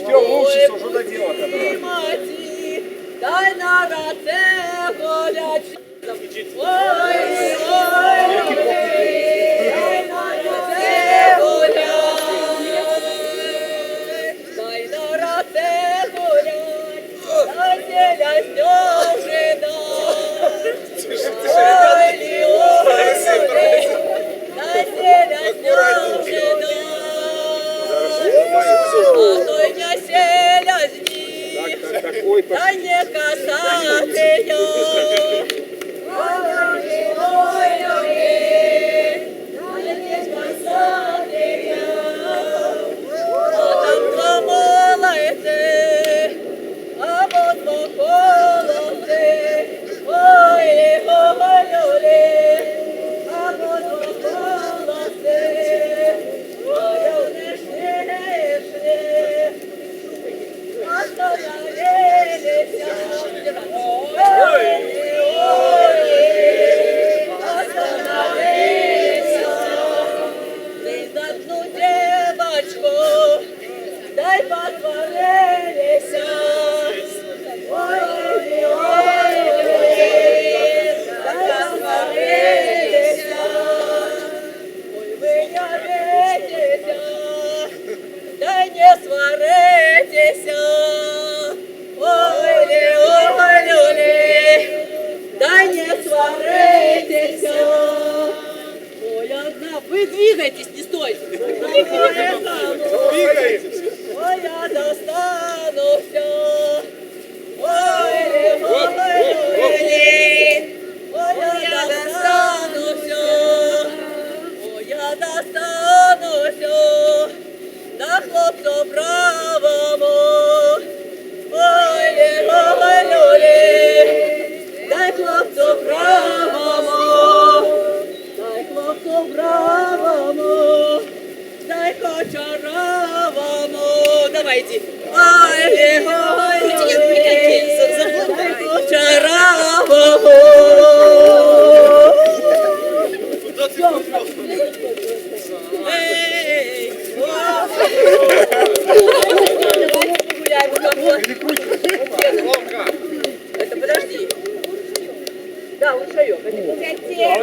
Учится уже до дела, которое. Дай на раце горячий. Ой, ой, дай на раце горячий. Дай на раце горячий. Дай селя снежина. Ой, ой, дай селя снежина. А той не селя зні. Та не касатия. А там два молодці, або два холодці. Ой, ой, ой, або два холодці. Ой, вони шли. Остановилися. Ой, остановилися. Ти за одну девочку, дай посварилися. Ой, ой, дай посварилися. Ой, ви не бейтеся, дай не сваритеся. Ой, дай не сваритеся. Ой, одна, вы двигайтесь, не стойте. Двигаетесь. Ой, я достануся. Ой, я достануся. Ой, я достануся. На хлопцу правому. Ой, дай хлопцу правому. Дай хлопцу правому. Дай кочаровому. Давайте. Ой,